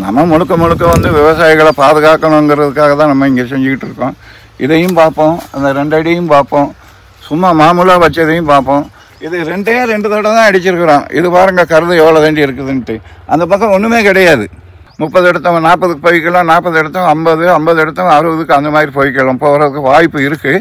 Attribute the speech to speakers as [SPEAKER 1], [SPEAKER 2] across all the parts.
[SPEAKER 1] நம்ம முழுக்க முழுக்க வந்து விவசாயிகளை பாதுகாக்கணுங்கிறதுக்காக தான் நம்ம இங்கே செஞ்சுக்கிட்டு இருக்கோம். இதையும் பார்ப்போம், அந்த 2 அடியும் பார்ப்போம், சும்மா மாமூலாக வச்சதையும் பார்ப்போம். இது 2 தடவை தான் அடிச்சிருக்கிறோம். இது பாருங்கள் கருது எவ்வளோ வேண்டி இருக்குதுன்ட்டு. அந்த பக்கம் ஒன்றுமே கிடையாது. 30 எடுத்தவன் 40க்கு போய்க்கலாம், 40 எடுத்தவன் 50, 50 எடுத்தவன் 60க்கு அந்த மாதிரி போய்க்கலாம், போகிறதுக்கு வாய்ப்பு இருக்குது.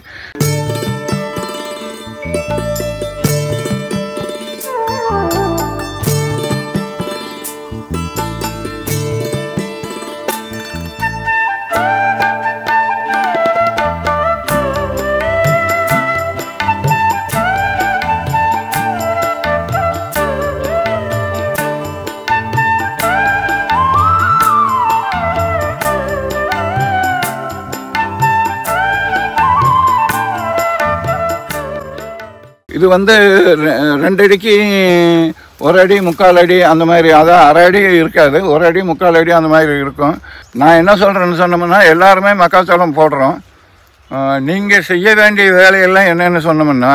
[SPEAKER 1] இது வந்து 2 அடிக்கு 1 அடி 3/4 அடி அந்த மாதிரி, அதான் 1/2 அடி இருக்காது, 1 அடி 3/4 அடி அந்த மாதிரி இருக்கும். நான் என்ன சொல்கிறேன்னு சொன்னோம்னா, எல்லாருமே மக்காச்சோளம் போடுறோம். நீங்கள் செய்ய வேண்டிய வேலையெல்லாம் என்னென்னு சொன்னோம்னா,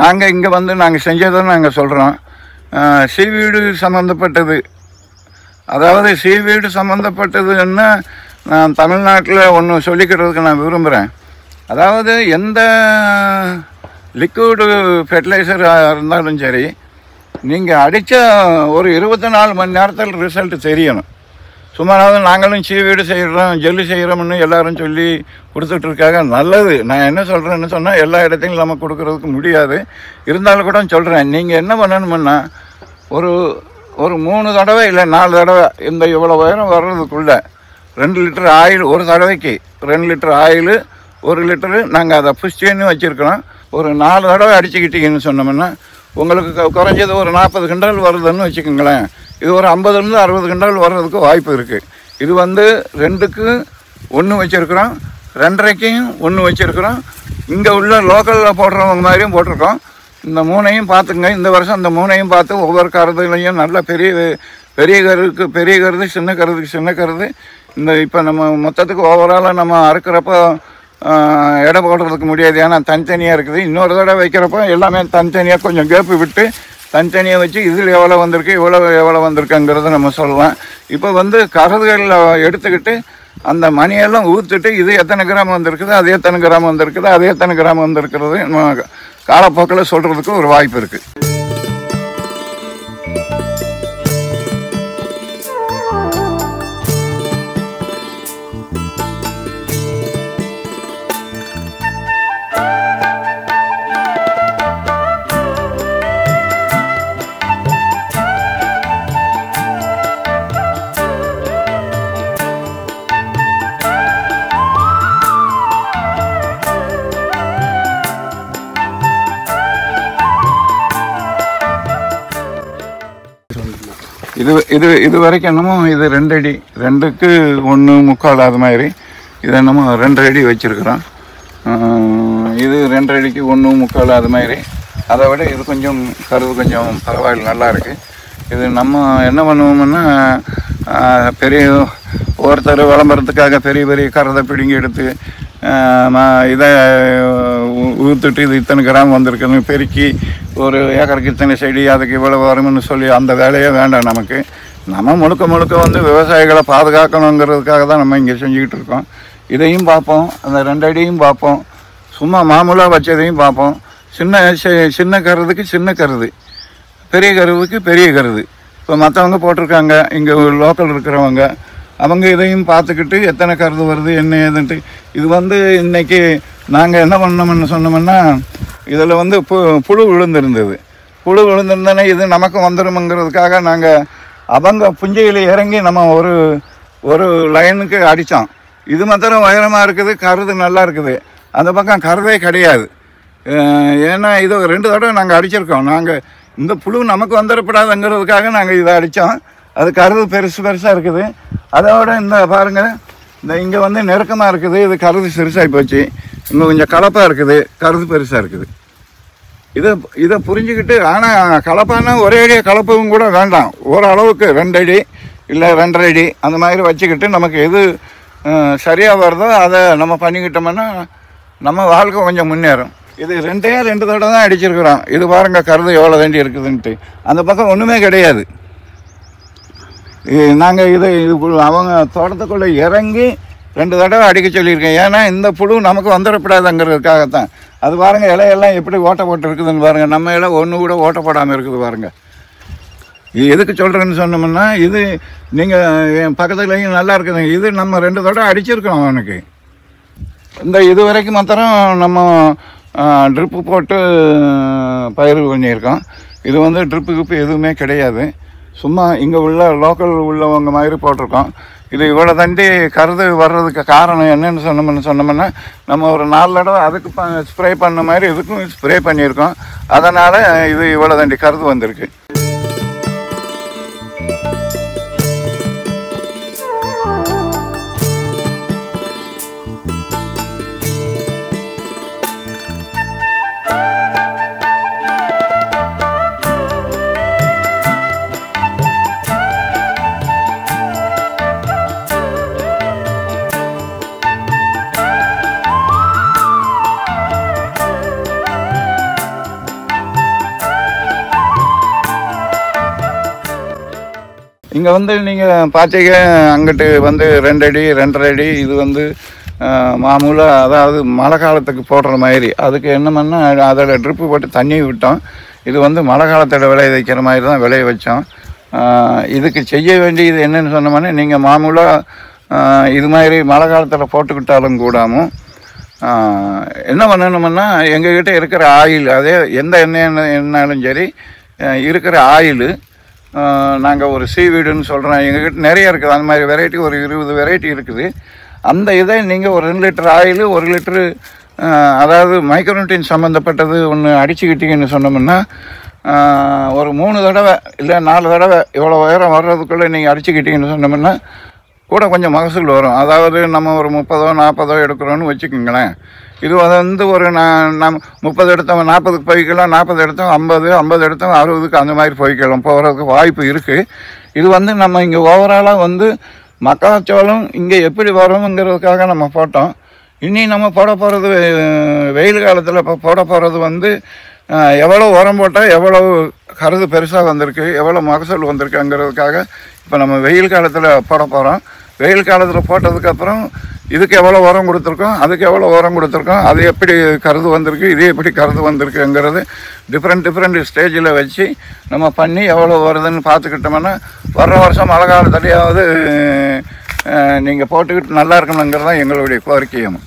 [SPEAKER 1] நாங்கள் இங்கே வந்து நாங்கள் செஞ்சதை நாங்கள் சொல்கிறோம். சீவீடு சம்மந்தப்பட்டது, அதாவது சீவீடு சம்மந்தப்பட்டதுன்னா நான் தமிழ்நாட்டில் ஒன்று சொல்லிக்கிறதுக்கு நான் விரும்புகிறேன். அதாவது எந்த லிக்விடு ஃபெர்டிலைசராக இருந்தாலும் சரி, நீங்கள் அடித்த ஒரு 24 மணி நேரத்தில் ரிசல்ட் தெரியணும். சும்மாராவது நாங்களும் சீவீடு செய்கிறோம், ஜெல்லு செய்கிறோம்னு எல்லாரும் சொல்லி கொடுத்துட்ருக்காங்க. நல்லது. நான் என்ன சொல்கிறேன்னு சொன்னால், எல்லா இடத்தையும் நம்ம கொடுக்கறதுக்கு முடியாது. இருந்தாலும் கூட சொல்கிறேன், நீங்கள் என்ன பண்ணணுமுன்னா, ஒரு 3 தடவை இல்லை 4 தடவை இந்த இவ்வளோ உயரம் வர்றதுக்குள்ளே 2 லிட்டர் ஆயில், ஒரு தடவைக்கு 2 லிட்டர் ஆயில், 1 லிட்டரு நாங்கள் அதை புஷ்டின்னு வச்சுருக்கிறோம். ஒரு 4 தடவை அடிச்சுக்கிட்டீங்கன்னு சொன்னோம்னா உங்களுக்கு குறைஞ்சது ஒரு 40 கிண்டால் வருதுன்னு வச்சுக்கோங்களேன். இது ஒரு 50லேருந்து 60 கிண்டால் வர்றதுக்கு வாய்ப்பு இருக்குது. இது வந்து 2க்கு 1 வச்சுருக்குறோம், 2.5க்கும் 1 வச்சுருக்குறோம். இங்கே உள்ள லோக்கலில் போடுறவங்க மாதிரியும் போட்டிருக்கோம். இந்த 3ஐயும் பார்த்துங்க. இந்த வருஷம் இந்த 3ஐயும் பார்த்து ஒவ்வொரு கருதுலையும் நல்ல பெரிய கருதுக்கு பெரிய கருது, சின்ன கருதுக்கு சின்ன கருது. இந்த இப்போ நம்ம மொத்தத்துக்கு ஓவராலாக நம்ம அறுக்கிறப்போ எடை போடுறதுக்கு முடியாது, ஏன்னா தனித்தனியாக இருக்குது. இன்னொரு தடவை வைக்கிறப்போ எல்லாமே தனித்தனியாக கொஞ்சம் கேப்பு விட்டு தனித்தனியாக வச்சு இதில் எவ்வளோ வந்திருக்கு எவ்வளோ வந்திருக்குங்கிறத நம்ம சொல்லலாம். இப்போ வந்து கருதுகளில் எடுத்துக்கிட்டு அந்த மணியெல்லாம் ஊற்றுட்டு இது எத்தனை கிராம் வந்திருக்குது, அது எத்தனை கிராம் வந்திருக்குது, அது எத்தனை கிராம் வந்திருக்கிறது நம்ம காலப்போக்கில் சொல்கிறதுக்கு ஒரு வாய்ப்பு இருக்குது. இது வரைக்கும் என்னமோ இது 2 அடி, 2க்கு 1 3/4 அது மாதிரி இது என்னமோ 2 அடி வச்சுருக்குறோம். இது 2 அடிக்கு 1 3/4 அது மாதிரி. அதை விட இது கொஞ்சம் கருது கொஞ்சம் பரவாயில்ல, நல்லா இருக்குது. இது நம்ம என்ன பண்ணுவோம்னா, ஒருத்தர் விளம்பரத்துக்காக பெரிய கருதை பிடுங்கி எடுத்து இதை ஊற்றுட்டு இது இத்தனை கிராம் வந்திருக்குன்னு பெருக்கி ஒரு ஏக்கருக்கு இத்தனை செடி அதுக்கு இவ்வளோ வரும்னு சொல்லி அந்த வேலையே வேண்டாம் நமக்கு. நம்ம முழுக்க வந்து விவசாயிகளை பாதுகாக்கணுங்கிறதுக்காக தான் நம்ம இங்கே செஞ்சுக்கிட்டு இருக்கோம். இதையும் பார்ப்போம், அந்த 2 அடியும் பார்ப்போம், சும்மா மாமூலாக வச்சதையும் பார்ப்போம். சின்ன கருதுக்கு சின்ன கருது, பெரிய கருதுக்கு பெரிய கருது. இப்போ மற்றவங்க போட்டிருக்காங்க, இங்கே லோக்கல் இருக்கிறவங்க, அவங்க இதையும் பார்த்துக்கிட்டு எத்தனை கருது வருது என்ன ஏதுன்ட்டு. இது வந்து இன்றைக்கி நாங்கள் என்ன பண்ணோம்னு சொன்னோம்னா, இதில் வந்து புழு விழுந்திருந்தோன்னே இது நமக்கு வந்துடுமுங்கிறதுக்காக நாங்கள் அவங்க புஞ்சையில் இறங்கி நம்ம ஒரு லைனுக்கு அடித்தோம். இது மாத்திரம் உயரமாக இருக்குது, கருது நல்லா இருக்குது. அந்த பக்கம் கருதே கிடையாது. ஏன்னா இது 2 தடவை நாங்கள் அடிச்சிருக்கோம். நாங்கள் இந்த புழு நமக்கு வந்துடக்கூடாதுங்கிறதுக்காக நாங்கள் இதை அடித்தோம். அது கருது பெருசாக இருக்குது. அதோட இந்த பாருங்கள், இந்த இங்கே வந்து நெருக்கமாக இருக்குது, இது கருது சிறுசாகி போச்சு. இன்னும் கொஞ்சம் கலப்பாக இருக்குது, கருது பெருசாக இருக்குது. இதை புரிஞ்சுக்கிட்டு, ஆனால் கலப்பானா ஒரே அடியாக கலப்பவும் கூட வேண்டாம், ஓரளவுக்கு 2 அடி இல்லை 2.5 அடி அந்த மாதிரி வச்சுக்கிட்டு நமக்கு எது சரியாக வருதோ அதை நம்ம பண்ணிக்கிட்டோம்னா நம்ம வாழ்க்கை கொஞ்சம் முன்னேறும். இது 2 தடவை தான் அடிச்சிருக்கிறோம். இது பாருங்கள் கருது எவ்வளோ வேண்டி இருக்குதுன்ட்டு. அந்த பக்கம் ஒன்றுமே கிடையாது. நாங்கள் இது அவங்க தோட்டத்துக்குள்ளே இறங்கி 2 தடவை அடிக்க சொல்லியிருக்கேன். ஏன்னா இந்த புழு நமக்கு வந்துடக்கூடாதுங்கிறதுக்காகத்தான். அது பாருங்கள், இலையெல்லாம் எப்படி ஓட்ட போட்டு இருக்குதுன்னு பாருங்கள். நம்ம இலை ஒன்று கூட ஓட்ட போடாமல் இருக்குது பாருங்கள். இது எதுக்கு சொல்கிறேன்னு சொன்னோம்னா, இது நீங்கள் என் பக்கத்துலேயும் நல்லா இருக்குதுங்க. இது நம்ம 2 தடவை அடிச்சிருக்கோம் அவனுக்கு. இந்த இது வரைக்கும் மாத்திரம் நம்ம ட்ரிப்பு போட்டு பயிர் பண்ணியிருக்கோம். இது வந்து ட்ரிப்பு கிப்பு எதுவுமே கிடையாது. சும்மா இங்கே உள்ள லோக்கல் உள்ளவங்க மாதிரி போட்டிருக்கோம். இது இவ்வளோ தண்டி கருது வர்றதுக்கு காரணம் என்னன்னு சொன்னோம்னா நம்ம ஒரு 4 தடவை அதுக்கு ஸ்ப்ரே பண்ண மாதிரி இதுக்கும் ஸ்ப்ரே பண்ணியிருக்கோம். அதனால் இது இவ்வளோ தண்டி கருது வந்திருக்கு. இங்கே வந்து நீங்கள் பார்த்தீங்க, அங்கிட்டு வந்து 2 அடி 2.5 அடி இது வந்து மாமூலாக, அதாவது மழை காலத்துக்கு போடுற மாதிரி. அதுக்கு என்ன பண்ணால் அதில் ட்ரிப்பு போட்டு தண்ணி விட்டோம். இது வந்து மழை காலத்தோட விளைய வைக்கிற மாதிரி தான் விளைய வச்சோம். இதுக்கு செய்ய வேண்டியது என்னென்னு சொன்னோம்னா, நீங்கள் மாமூலாக இது மாதிரி மழை காலத்தில் போட்டுக்கிட்டாலும் கூடாமல் என்ன பண்ணணும்னா, எங்ககிட்ட இருக்கிற ஆயில், அதே எந்த எண்ணெய்னாலும் சரி, இருக்கிற ஆயிலு நாங்கள் ஒரு சீவீடுன்னு சொல்கிறோம். எங்ககிட்ட நிறைய இருக்குது அந்த மாதிரி வெரைட்டி, ஒரு 20 வெரைட்டி இருக்குது. அந்த இதை நீங்கள் ஒரு 2 லிட்டர் ஆயில், 1 லிட்டரு அதாவது மைக்ரோநியூட்ரியன் சம்மந்தப்பட்டது ஒன்று அடிச்சுக்கிட்டிங்கன்னு சொன்னோம்னா, ஒரு 3 தடவை இல்லை 4 தடவை இவ்வளோ உயரம் வர்றதுக்குள்ளே நீங்கள் அடிச்சுக்கிட்டிங்கன்னு சொன்னோம்னா கூட கொஞ்சம் மகசூல் வரும். அதாவது நம்ம ஒரு 30 40 எடுக்கிறோன்னு வச்சுக்கோங்களேன். இது வந்து ஒரு நம்ம 30 எடுத்தவங்க 40க்கு போய்க்கலாம், 40 எடுத்தவங்க 50 எடுத்தவங்க 60க்கு அந்த மாதிரி போய்க்கலாம், போகிறதுக்கு வாய்ப்பு இருக்குது. இது வந்து நம்ம இங்கே ஓவராலாக வந்து மக்காச்சோளம் இங்கே எப்படி வரும்ங்கிறதுக்காக நம்ம போட்டோம். இனி நம்ம போட போகிறது வெயில் காலத்தில் இப்போ போட போகிறது வந்து எவ்வளோ உரம் போட்டால் எவ்வளோ கருது பெருசாக வந்திருக்கு, எவ்வளோ மகசூல் வந்திருக்குங்கிறதுக்காக இப்போ நம்ம வெயில் காலத்தில் போட போகிறோம். வெயில் காலத்தில் போட்டதுக்கப்புறம் இதுக்கு எவ்வளோ உரம் கொடுத்துருக்கோம், அதுக்கு எவ்வளோ உரம் கொடுத்துருக்கோம், அது எப்படி கருது வந்திருக்கு, இது எப்படி கருது வந்திருக்குங்கிறது டிஃப்ரெண்ட் ஸ்டேஜில் வச்சு நம்ம பண்ணி எவ்வளோ வருதுன்னு பார்த்துக்கிட்டோம்னா வர்ற வருஷம் மழை காலத்துலையாவது நீங்கள் போட்டுக்கிட்டு நல்லா இருக்கணுங்கிறது தான் எங்களுடைய கோரிக்கையும்.